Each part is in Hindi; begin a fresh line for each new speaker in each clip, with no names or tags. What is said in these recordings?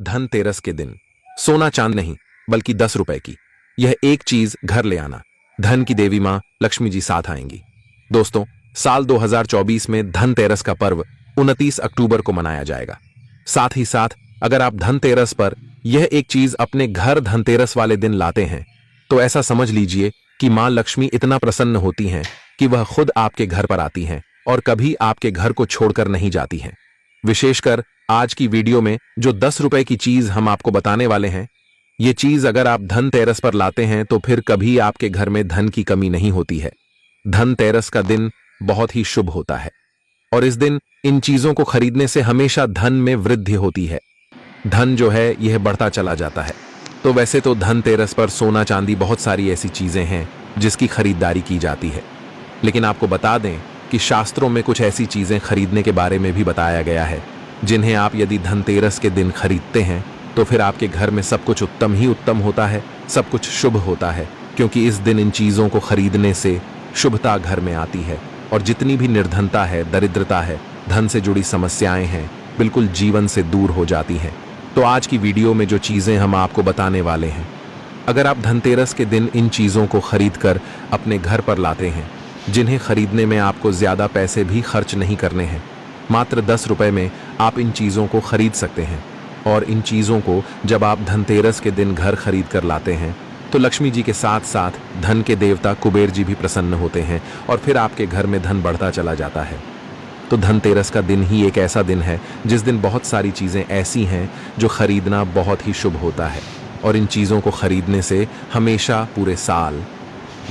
धनतेरस के दिन सोना चांद नहीं बल्कि 10 रुपए की यह एक चीज घर ले आना, धन की देवी मां लक्ष्मी जी साथ आएंगी। दोस्तों, साल 2024 में धनतेरस का पर्व 29 अक्टूबर को मनाया जाएगा। साथ ही साथ अगर आप धनतेरस पर यह एक चीज अपने घर धनतेरस वाले दिन लाते हैं तो ऐसा समझ लीजिए कि मां लक्ष्मी इतना प्रसन्न होती हैं कि वह खुद आपके घर पर आती हैं और कभी आपके घर को छोड़कर नहीं जाती हैं। विशेषकर आज की वीडियो में जो 10 रुपए की चीज हम आपको बताने वाले हैं, ये चीज अगर आप धनतेरस पर लाते हैं तो फिर कभी आपके घर में धन की कमी नहीं होती है। धनतेरस का दिन बहुत ही शुभ होता है और इस दिन इन चीजों को खरीदने से हमेशा धन में वृद्धि होती है। धन जो है यह बढ़ता चला जाता है। तो वैसे तो धनतेरस पर सोना चांदी बहुत सारी ऐसी चीजें हैं जिसकी खरीदारी की जाती है, लेकिन आपको बता दें कि शास्त्रों में कुछ ऐसी चीजें खरीदने के बारे में भी बताया गया है जिन्हें आप यदि धनतेरस के दिन खरीदते हैं तो फिर आपके घर में सब कुछ उत्तम ही उत्तम होता है, सब कुछ शुभ होता है, क्योंकि इस दिन इन चीजों को खरीदने से शुभता घर में आती है और जितनी भी निर्धनता है, दरिद्रता है, धन से जुड़ी समस्याएं हैं, बिल्कुल जीवन से दूर हो जाती हैं। तो आज की वीडियो में जो चीजें हम आपको बताने वाले हैं, अगर आप धनतेरस के दिन इन चीजों को खरीद कर अपने घर पर लाते हैं, जिन्हें खरीदने में आपको ज्यादा पैसे भी खर्च नहीं करने हैं, मात्र 10 रुपए में आप इन चीजों को खरीद सकते हैं। और इन चीजों को जब आप धनतेरस के दिन घर खरीद कर लाते हैं तो लक्ष्मी जी के साथ साथ धन के देवता कुबेर जी भी प्रसन्न होते हैं और फिर आपके घर में धन बढ़ता चला जाता है। तो धनतेरस का दिन ही एक ऐसा दिन है जिस दिन बहुत सारी चीजें ऐसी हैं जो खरीदना बहुत ही शुभ होता है और इन चीजों को खरीदने से हमेशा पूरे साल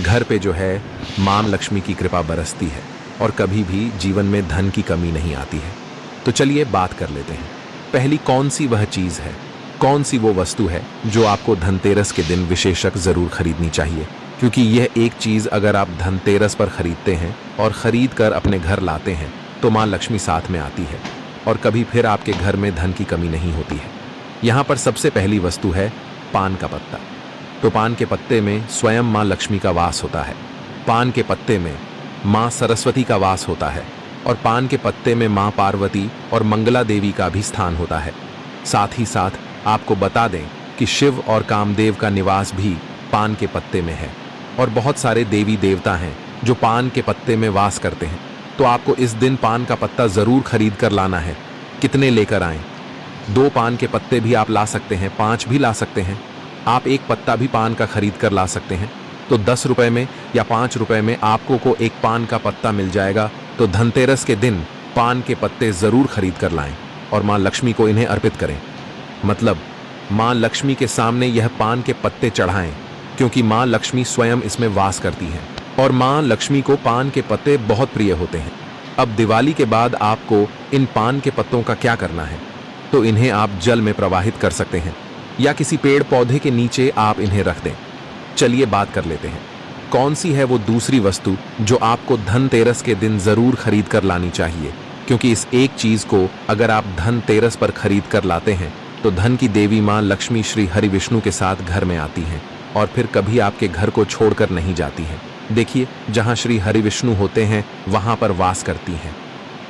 घर पे जो है मां लक्ष्मी की कृपा बरसती है और कभी भी जीवन में धन की कमी नहीं आती है। तो चलिए बात कर लेते हैं। पहली कौन सी वह चीज है, कौन सी वो वस्तु है जो आपको धनतेरस के दिन विशेषक जरूर खरीदनी चाहिए, क्योंकि यह एक चीज अगर आप धनतेरस पर खरीदते हैं और खरीद कर अपने घर लाते हैं तो मां लक्ष्मी साथ में आती है और कभी फिर आपके घर में धन की कमी नहीं होती है। यहाँ पर सबसे पहली वस्तु है पान का पत्ता। तो पान के पत्ते में स्वयं मां लक्ष्मी का वास होता है, पान के पत्ते में मां सरस्वती का वास होता है और पान के पत्ते में मां पार्वती और मंगला देवी का भी स्थान होता है। साथ ही साथ आपको बता दें कि शिव और कामदेव का निवास भी पान के पत्ते में है और बहुत सारे देवी देवता हैं जो पान के पत्ते में वास करते हैं। तो आपको इस दिन पान का पत्ता जरूर खरीद कर लाना है। कितने लेकर आएं? 2 पान के पत्ते भी आप ला सकते हैं, 5 भी ला सकते हैं। आप एक पत्ता भी पान का खरीद कर ला सकते हैं। तो 10 रुपए में या 5 रुपए में आपको को एक पान का पत्ता मिल जाएगा। तो धनतेरस के दिन पान के पत्ते जरूर खरीद कर लाएं और मां लक्ष्मी को इन्हें अर्पित करें। मतलब मां लक्ष्मी के सामने यह पान के पत्ते चढ़ाएं, क्योंकि मां लक्ष्मी स्वयं इसमें वास करती हैं और मां लक्ष्मी को पान के पत्ते बहुत प्रिय होते हैं। अब दिवाली के बाद आपको इन पान के पत्तों का क्या करना है? तो इन्हें आप जल में प्रवाहित कर सकते हैं या किसी पेड़ पौधे के नीचे आप इन्हें रख दें। चलिए बात कर लेते हैं, कौन सी है वो दूसरी वस्तु जो आपको धनतेरस के दिन जरूर खरीद कर लानी चाहिए, क्योंकि इस एक चीज को अगर आप धनतेरस पर खरीद कर लाते हैं तो धन की देवी मां लक्ष्मी श्री हरि विष्णु के साथ घर में आती हैं और फिर कभी आपके घर को छोड़कर नहीं जाती हैं। देखिए, जहां श्री हरि विष्णु होते हैं वहां पर वास करती हैं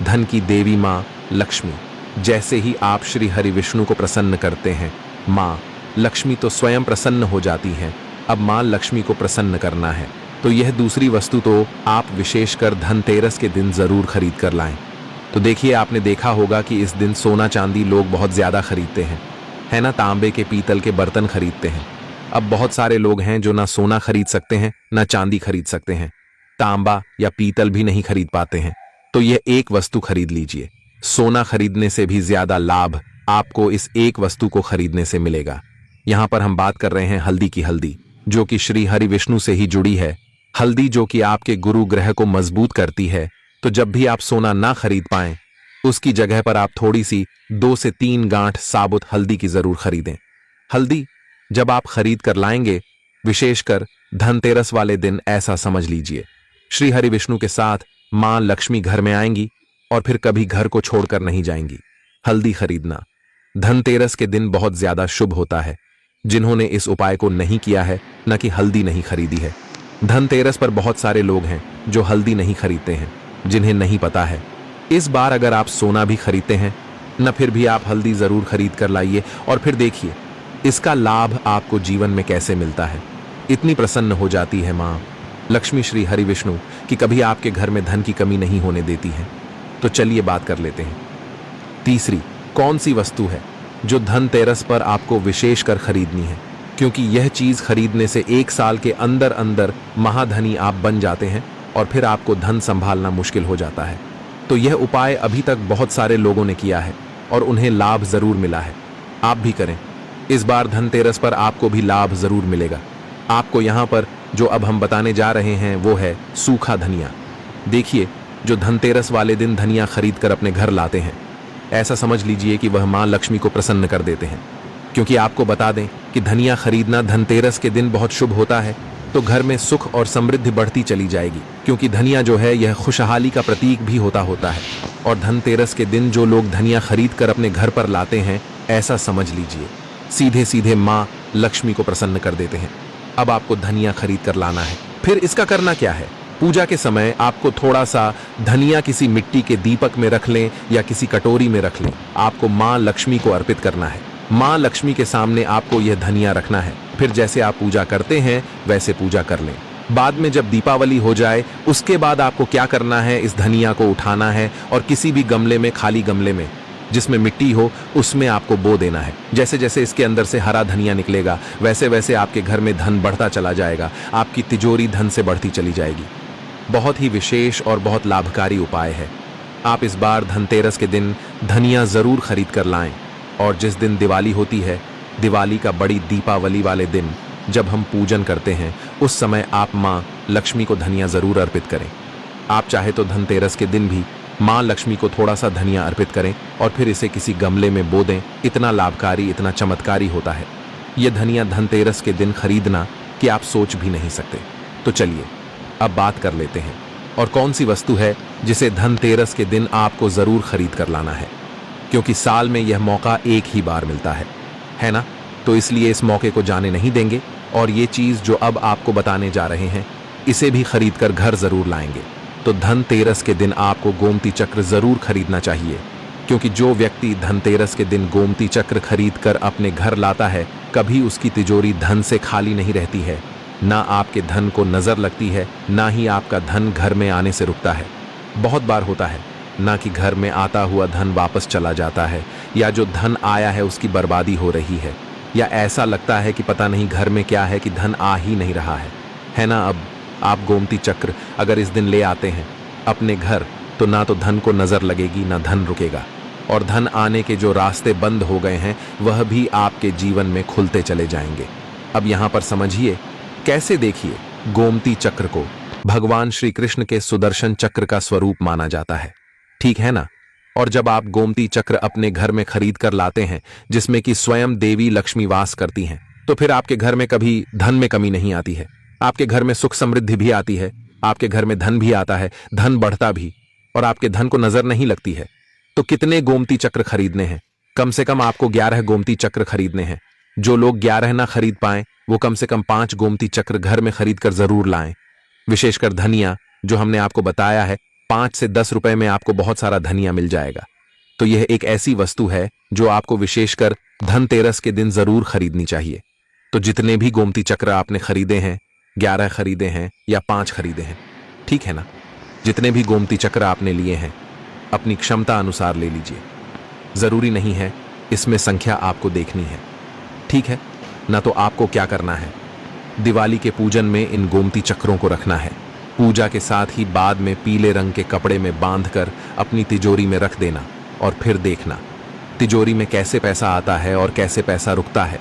धन की देवी मां लक्ष्मी। जैसे ही आप श्री हरि विष्णु को प्रसन्न करते हैं, मां लक्ष्मी तो स्वयं प्रसन्न हो जाती हैं। अब मां लक्ष्मी को प्रसन्न करना है तो यह दूसरी वस्तु तो आप विशेषकर धनतेरस के दिन जरूर खरीद कर लाएं। तो देखिए, आपने देखा होगा कि इस दिन सोना चांदी लोग बहुत ज्यादा खरीदते हैं, है ना। तांबे के पीतल के बर्तन खरीदते हैं। अब बहुत सारे लोग हैं जो ना सोना खरीद सकते हैं ना चांदी खरीद सकते हैं, तांबा या पीतल भी नहीं खरीद पाते हैं। तो यह एक वस्तु खरीद लीजिए। सोना खरीदने से भी ज्यादा लाभ आपको इस एक वस्तु को खरीदने से मिलेगा। यहां पर हम बात कर रहे हैं हल्दी की। हल्दी जो कि श्री हरि विष्णु से ही जुड़ी है, हल्दी जो कि आपके गुरु ग्रह को मजबूत करती है। तो जब भी आप सोना ना खरीद पाएं, उसकी जगह पर आप थोड़ी सी 2 से 3 गांठ साबुत हल्दी की जरूर खरीदें। हल्दी जब आप खरीद कर लाएंगे, विशेषकर धनतेरस वाले दिन, ऐसा समझ लीजिए श्री हरि विष्णु के साथ मां लक्ष्मी घर में आएंगी और फिर कभी घर को छोड़कर नहीं जाएंगी। हल्दी खरीदना धनतेरस के दिन बहुत ज्यादा शुभ होता है। जिन्होंने इस उपाय को नहीं किया है, न कि हल्दी नहीं खरीदी है, धनतेरस पर बहुत सारे लोग हैं जो हल्दी नहीं खरीदते हैं, जिन्हें नहीं पता है। इस बार अगर आप सोना भी खरीदते हैं न फिर भी आप हल्दी जरूर खरीद कर लाइए और फिर देखिए इसका लाभ आपको जीवन में कैसे मिलता है। इतनी प्रसन्न हो जाती है माँ लक्ष्मी श्री हरि विष्णु कि कभी आपके घर में धन की कमी नहीं होने देती है। तो चलिए बात कर लेते हैं। तीसरी, कौन सी वस्तु है जो धनतेरस पर आपको विशेष कर खरीदनी है, क्योंकि यह चीज खरीदने से 1 साल के अंदर अंदर महाधनी आप बन जाते हैं और फिर आपको धन संभालना मुश्किल हो जाता है। तो यह उपाय अभी तक बहुत सारे लोगों ने किया है और उन्हें लाभ जरूर मिला है। आप भी करें। इस बार धनतेरस पर आपको भी लाभ जरूर मिलेगा। आपको यहाँ पर जो अब हम बताने जा रहे हैं वो है सूखा धनिया। देखिए, जो धनतेरस वाले दिन धनिया खरीद कर अपने घर लाते हैं, ऐसा समझ लीजिए कि वह मां लक्ष्मी को प्रसन्न कर देते हैं। क्योंकि आपको बता दें कि धनिया खरीदना धनतेरस के दिन बहुत शुभ होता है, तो घर में सुख और समृद्धि बढ़ती चली जाएगी। क्योंकि धनिया जो है यह खुशहाली का प्रतीक भी होता है। और धनतेरस के दिन जो लोग धनिया खरीद कर अपने घर पर लाते हैं, ऐसा समझ लीजिए सीधे सीधे माँ लक्ष्मी को प्रसन्न कर देते हैं। अब आपको धनिया खरीद कर लाना है। फिर इसका करना क्या है? पूजा के समय आपको थोड़ा सा धनिया किसी मिट्टी के दीपक में रख लें या किसी कटोरी में रख लें। आपको माँ लक्ष्मी को अर्पित करना है। माँ लक्ष्मी के सामने आपको यह धनिया रखना है। फिर जैसे आप पूजा करते हैं वैसे पूजा कर लें। बाद में जब दीपावली हो जाए उसके बाद आपको क्या करना है, इस धनिया को उठाना है और किसी भी गमले में, खाली गमले में जिसमें मिट्टी हो, उसमें आपको बो देना है। जैसे जैसे इसके अंदर से हरा धनिया निकलेगा वैसे वैसे आपके घर में धन बढ़ता चला जाएगा। आपकी तिजोरी धन से बढ़ती चली जाएगी। बहुत ही विशेष और बहुत लाभकारी उपाय है। आप इस बार धनतेरस के दिन धनिया जरूर खरीद कर लाएं। और जिस दिन दिवाली होती है, दिवाली का बड़ी दीपावली वाले दिन जब हम पूजन करते हैं, उस समय आप माँ लक्ष्मी को धनिया जरूर अर्पित करें। आप चाहे तो धनतेरस के दिन भी माँ लक्ष्मी को थोड़ा सा धनिया अर्पित करें और फिर इसे किसी गमले में बो दें। इतना लाभकारी, इतना चमत्कारी होता है यह धनिया धनतेरस के दिन खरीदना कि आप सोच भी नहीं सकते। तो चलिए अब बात कर लेते हैं, और कौन सी वस्तु है जिसे धनतेरस के दिन आपको जरूर खरीद कर लाना है, क्योंकि साल में यह मौका एक ही बार मिलता है ना? तो इसलिए इस मौके को जाने नहीं देंगे और ये चीज जो अब आपको बताने जा रहे हैं, इसे भी खरीद कर घर जरूर लाएंगे। तो धनतेरस के दिन आपको गोमती चक्र जरूर खरीदना चाहिए, क्योंकि जो व्यक्ति धनतेरस के दिन गोमती चक्र खरीद कर अपने घर लाता है, कभी उसकी तिजोरी धन से खाली नहीं रहती है। ना आपके धन को नजर लगती है, ना ही आपका धन घर में आने से रुकता है। बहुत बार होता है ना कि घर में आता हुआ धन वापस चला जाता है, या जो धन आया है उसकी बर्बादी हो रही है, या ऐसा लगता है कि पता नहीं घर में क्या है कि धन आ ही नहीं रहा है ना? अब आप गोमती चक्र अगर इस दिन ले आते हैं अपने घर, तो ना तो धन को नजर लगेगी, ना धन रुकेगा, और धन आने के जो रास्ते बंद हो गए हैं वह भी आपके जीवन में खुलते चले जाएंगे। अब यहाँ पर समझिए कैसे। देखिए, गोमती चक्र को भगवान श्री कृष्ण के सुदर्शन चक्र का स्वरूप माना जाता है, ठीक है ना? और जब आप गोमती चक्र अपने घर में खरीद कर लाते हैं, जिसमें कि स्वयं देवी लक्ष्मी वास करती हैं, तो फिर आपके घर में कभी धन में कमी नहीं आती है। आपके घर में सुख समृद्धि भी आती है, आपके घर में धन भी आता है, धन बढ़ता भी, और आपके धन को नजर नहीं लगती है। तो कितने गोमती चक्र खरीदने हैं? कम से कम आपको 11 गोमती चक्र खरीदने हैं। जो लोग 11 ना खरीद पाए वो कम से कम 5 गोमती चक्र घर में खरीद कर जरूर लाएं। विशेषकर धनिया, जो हमने आपको बताया है, 5 से 10 रुपए में आपको बहुत सारा धनिया मिल जाएगा। तो यह एक ऐसी वस्तु है जो आपको विशेषकर धनतेरस के दिन जरूर खरीदनी चाहिए। तो जितने भी गोमती चक्र आपने खरीदे हैं, 11 खरीदे हैं या 5 खरीदे हैं, ठीक है ना? जितने भी गोमती चक्र आपने लिए हैं अपनी क्षमता अनुसार ले लीजिए। जरूरी नहीं है इसमें संख्या आपको देखनी है, ठीक है ना? तो आपको क्या करना है, दिवाली के पूजन में इन गोमती चक्रों को रखना है। पूजा के साथ ही बाद में पीले रंग के कपड़े में बांधकर अपनी तिजोरी में रख देना, और फिर देखना तिजोरी में कैसे पैसा आता है और कैसे पैसा रुकता है।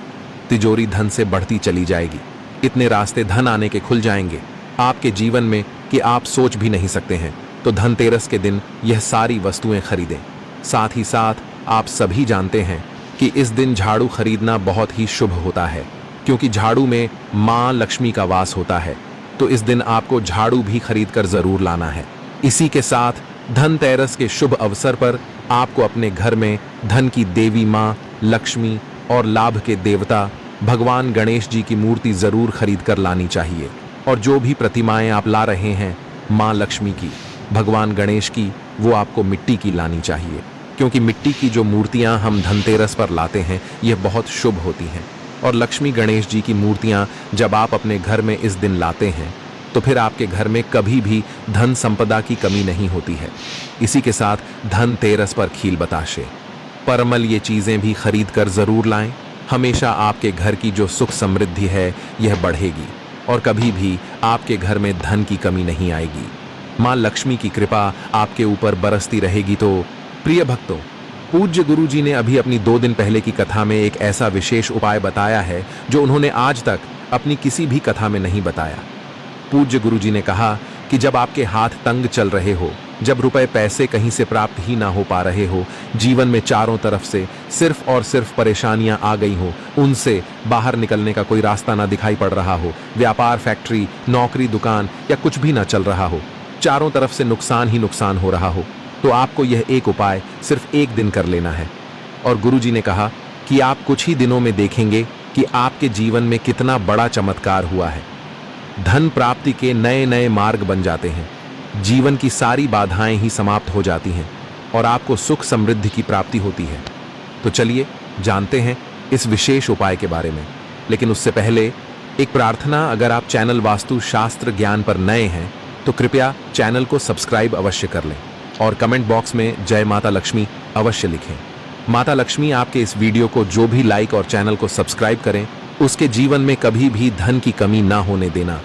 तिजोरी धन से बढ़ती चली जाएगी। इतने रास्ते धन आने के खुल जाएंगे आपके जीवन में कि आप सोच भी नहीं सकते हैं। तो धनतेरस के दिन यह सारी वस्तुएं खरीदें। साथ ही साथ आप सभी जानते हैं कि इस दिन झाड़ू खरीदना बहुत ही शुभ होता है, क्योंकि झाड़ू में माँ लक्ष्मी का वास होता है। तो इस दिन आपको झाड़ू भी खरीद कर जरूर लाना है। इसी के साथ धनतेरस के शुभ अवसर पर आपको अपने घर में धन की देवी माँ लक्ष्मी और लाभ के देवता भगवान गणेश जी की मूर्ति जरूर खरीद कर लानी चाहिए। और जो भी प्रतिमाएं आप ला रहे हैं माँ लक्ष्मी की, भगवान गणेश की, वो आपको मिट्टी की लानी चाहिए, क्योंकि मिट्टी की जो मूर्तियां हम धनतेरस पर लाते हैं यह बहुत शुभ होती हैं। और लक्ष्मी गणेश जी की मूर्तियां जब आप अपने घर में इस दिन लाते हैं तो फिर आपके घर में कभी भी धन संपदा की कमी नहीं होती है। इसी के साथ धनतेरस पर खील बताशे, परमल ये चीजें भी खरीद कर जरूर लाएं। हमेशा आपके घर की जो सुख समृद्धि है यह बढ़ेगी और कभी भी आपके घर में धन की कमी नहीं आएगी। मां लक्ष्मी की कृपा आपके ऊपर बरसती रहेगी। तो प्रिय भक्तों, पूज्य गुरु जी ने अभी अपनी 2 दिन पहले की कथा में एक ऐसा विशेष उपाय बताया है जो उन्होंने आज तक अपनी किसी भी कथा में नहीं बताया। पूज्य गुरु जी ने कहा कि जब आपके हाथ तंग चल रहे हो, जब रुपए पैसे कहीं से प्राप्त ही ना हो पा रहे हो, जीवन में चारों तरफ से सिर्फ और सिर्फ परेशानियां आ गई हो, उनसे बाहर निकलने का कोई रास्ता ना दिखाई पड़ रहा हो, व्यापार, फैक्ट्री, नौकरी, दुकान या कुछ भी ना चल रहा हो, चारों तरफ से नुकसान ही नुकसान हो रहा हो, तो आपको यह एक उपाय सिर्फ 1 दिन कर लेना है। और गुरु जी ने कहा कि आप कुछ ही दिनों में देखेंगे कि आपके जीवन में कितना बड़ा चमत्कार हुआ है। धन प्राप्ति के नए नए मार्ग बन जाते हैं, जीवन की सारी बाधाएं ही समाप्त हो जाती हैं और आपको सुख समृद्धि की प्राप्ति होती है। तो चलिए जानते हैं इस विशेष उपाय के बारे में। लेकिन उससे पहले एक प्रार्थना, अगर आप चैनल वास्तु शास्त्र ज्ञान पर नए हैं तो कृपया चैनल को सब्सक्राइब अवश्य कर लें और कमेंट बॉक्स में जय माता लक्ष्मी अवश्य लिखें। माता लक्ष्मी आपके इस वीडियो को जो भी लाइक और चैनल को सब्सक्राइब करें उसके जीवन में कभी भी धन की कमी ना होने देना।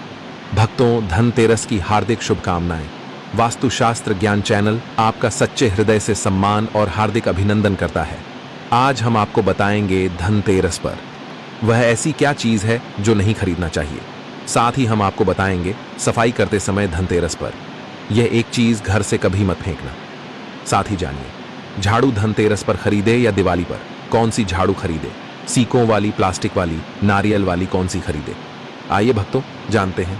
भक्तों, धनतेरस की हार्दिक शुभकामनाएं। वास्तुशास्त्र ज्ञान चैनल आपका सच्चे हृदय से सम्मान और हार्दिक अभिनंदन करता है। आज हम आपको बताएंगे धनतेरस पर वह ऐसी क्या चीज है जो नहीं खरीदना चाहिए। साथ ही हम आपको बताएंगे सफाई करते समय धनतेरस पर यह एक चीज घर से कभी मत फेंकना। साथ ही जानिए झाड़ू धनतेरस पर खरीदे या दिवाली पर, कौन सी झाड़ू खरीदे, सीकों वाली, प्लास्टिक वाली, नारियल वाली, कौन सी खरीदे। आइए भक्तों जानते हैं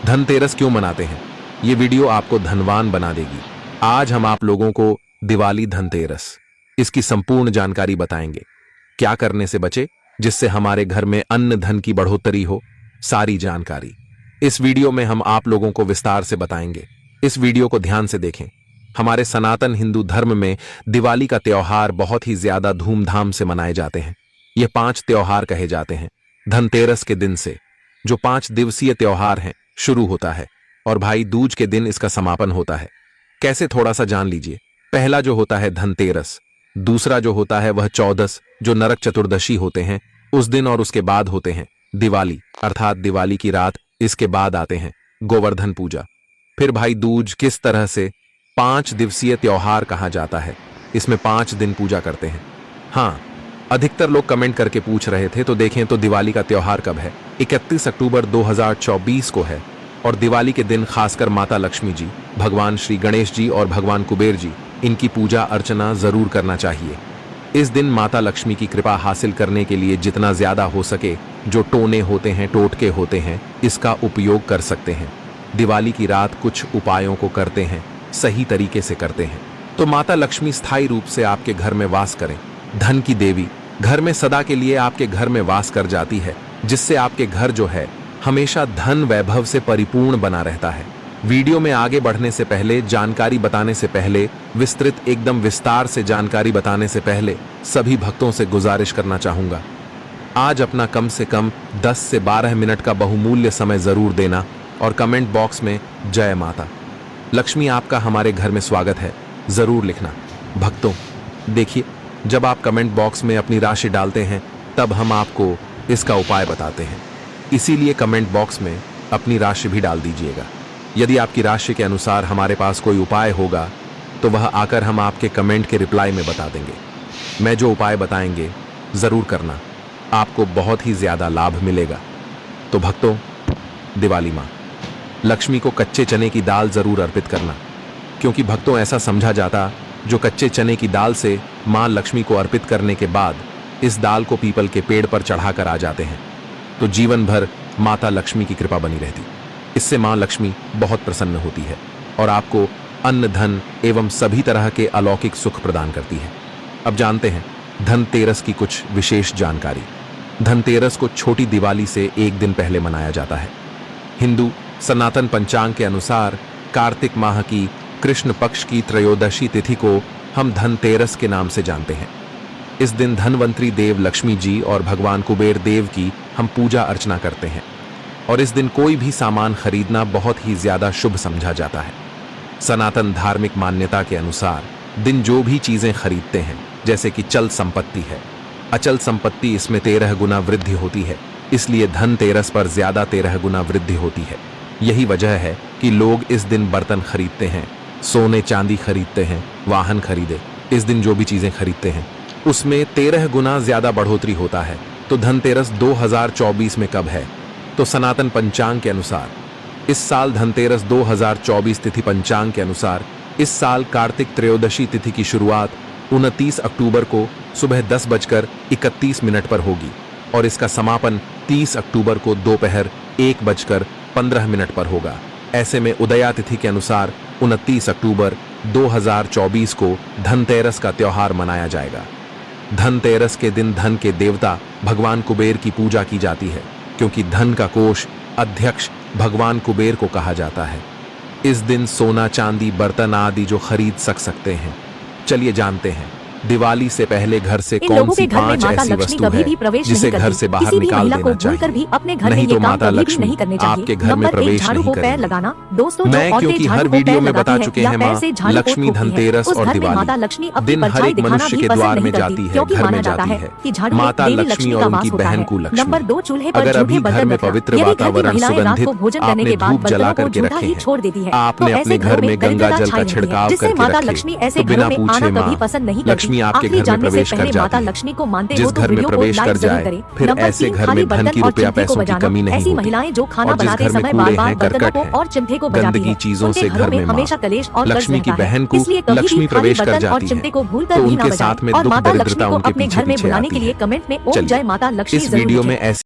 धनतेरस क्यों मनाते हैं। ये वीडियो आपको धनवान बना देगी। आज हम आप लोगों को दिवाली, धनतेरस, इसकी संपूर्ण जानकारी बताएंगे। क्या करने से बचे जिससे हमारे घर में अन्न धन की बढ़ोतरी हो, सारी जानकारी इस वीडियो में हम आप लोगों को विस्तार से बताएंगे। इस वीडियो को ध्यान से देखें। हमारे सनातन हिंदू धर्म में दिवाली का त्योहार बहुत ही ज्यादा धूमधाम से मनाए जाते हैं। ये 5 त्योहार कहे जाते हैं। धनतेरस के दिन से जो 5 दिवसीय त्योहार हैं शुरू होता है और भाई दूज के दिन इसका समापन होता है। कैसे, थोड़ा सा जान लीजिए। पहला जो होता है धनतेरस, दूसरा जो होता है वह चौदस जो नरक चतुर्दशी होते हैं उस दिन, और उसके बाद होते हैं दिवाली अर्थात दिवाली की रात। इसके बाद आते हैं गोवर्धन पूजा, फिर भाई दूज। किस तरह से 5 दिवसीय त्योहार कहा जाता है, इसमें 5 दिन पूजा करते हैं। हाँ, अधिकतर लोग कमेंट करके पूछ रहे थे, तो देखें तो दिवाली का त्योहार कब है। 31 अक्टूबर 2024 को है और दिवाली के दिन खासकर माता लक्ष्मी जी, भगवान श्री गणेश जी और भगवान कुबेर जी, इनकी पूजा अर्चना जरूर करना चाहिए। इस दिन माता लक्ष्मी की कृपा हासिल करने के लिए जितना ज्यादा हो सके जो टोने होते हैं, टोटके होते हैं, इसका उपयोग कर सकते हैं। दिवाली की रात कुछ उपायों को करते हैं, सही तरीके से करते हैं तो माता लक्ष्मी स्थायी रूप से आपके घर में वास करें। धन की देवी घर में सदा के लिए आपके घर में वास कर जाती है, जिससे आपके घर जो है हमेशा धन वैभव से परिपूर्ण बना रहता है। वीडियो में आगे बढ़ने से पहले, जानकारी बताने से पहले, विस्तृत एकदम विस्तार से जानकारी बताने से पहले सभी भक्तों से गुजारिश करना चाहूंगा, आज अपना कम से कम 10 से 12 मिनट का बहुमूल्य समय जरूर देना और कमेंट बॉक्स में जय माता लक्ष्मी आपका हमारे घर में स्वागत है जरूर लिखना। भक्तों देखिए, जब आप कमेंट बॉक्स में अपनी राशि डालते हैं तब हम आपको इसका उपाय बताते हैं, इसीलिए कमेंट बॉक्स में अपनी राशि भी डाल दीजिएगा। यदि आपकी राशि के अनुसार हमारे पास कोई उपाय होगा तो वह आकर हम आपके कमेंट के रिप्लाई में बता देंगे। मैं जो उपाय बताएंगे जरूर करना, आपको बहुत ही ज्यादा लाभ मिलेगा। तो भक्तों, दिवाली मां लक्ष्मी को कच्चे चने की दाल जरूर अर्पित करना, क्योंकि भक्तों ऐसा समझा जाता जो कच्चे चने की दाल से मां लक्ष्मी को अर्पित करने के बाद इस दाल को पीपल के पेड़ पर चढ़ाकर आ जाते हैं तो जीवन भर माता लक्ष्मी की कृपा बनी रहती। इससे मां लक्ष्मी बहुत प्रसन्न होती है और आपको अन्न, धन एवं सभी तरह के अलौकिक सुख प्रदान करती है। अब जानते हैं धनतेरस की कुछ विशेष जानकारी। धनतेरस को छोटी दिवाली से 1 दिन पहले मनाया जाता है। हिंदू सनातन पंचांग के अनुसार कार्तिक माह की कृष्ण पक्ष की त्रयोदशी तिथि को हम धनतेरस के नाम से जानते हैं। इस दिन धनवंतरी देव लक्ष्मी जी और भगवान कुबेर देव की हम पूजा अर्चना करते हैं और इस दिन कोई भी सामान खरीदना बहुत ही ज्यादा शुभ समझा जाता है। सनातन धार्मिक मान्यता के अनुसार दिन जो भी चीजें खरीदते हैं, जैसे कि चल संपत्ति है, अचल संपत्ति, इसमें 13 गुना वृद्धि होती है, इसलिए धनतेरस पर ज्यादा 13 गुना वृद्धि होती है। यही वजह है कि लोग इस दिन बर्तन खरीदते हैं, सोने चांदी खरीदते हैं, वाहन खरीदे, इस दिन जो भी चीजें खरीदते हैं उसमें 13 गुना ज्यादा बढ़ोतरी होता है। तो धनतेरस 2024 में कब है? तो सनातन पंचांग के अनुसार इस साल धनतेरस 2024 तिथि पंचांग के अनुसार इस साल कार्तिक त्रयोदशी तिथि की शुरुआत 29 अक्टूबर को सुबह 10:31 पर होगी और इसका समापन 30 अक्टूबर को दोपहर 1:15 पर होगा। ऐसे में उदया तिथि के अनुसार 29 अक्टूबर 2024 को धनतेरस का त्योहार मनाया जाएगा। धनतेरस के दिन धन के देवता भगवान कुबेर की पूजा की जाती है, क्योंकि धन का कोष अध्यक्ष भगवान कुबेर को कहा जाता है। इस दिन सोना चांदी बर्तन आदि जो खरीद सकते हैं। चलिए जानते हैं दिवाली से पहले घर से कौन सी 5 ऐसी वस्तु है जिसे घर से बाहर निकाल देना चाहिए, नहीं तो माता लक्ष्मी आपके घर में प्रवेश नहीं करेंगी। मैं क्योंकि हर वीडियो में बता चुके हैं माँ लक्ष्मी धनतेरस और दिवाली दिन हर एक मनुष्य के द्वार में जाती है, घर में जाती है माता लक्ष्मी और उनकी बहन को लक्ष्मी। अगर अभी घर में पवित्र वातावरण सुगंधित आपने धूप जला करके रखे हैं, आपने अपने घर में गंगा जल का छिड़काव करके रखे, तो बिना पूछे माँ लक्ष्मी आपके घर में प्रवेश कर जाती है। जिस घर में प्रवेश कर जाए फिर ऐसे घर में धन की रुपया पैसों की कमी नहीं होती। और जिस घर में कूड़े हैं, करकट है, गंदगी चीजों से घर में माँ लक्ष्मी की बहन को लक्ष्मी प्रवेश कर जाती है, तो उनके साथ में दुख दरिद्रता उनके पीछे पीछे आती है। चलिए इस वीडियो में ऐसी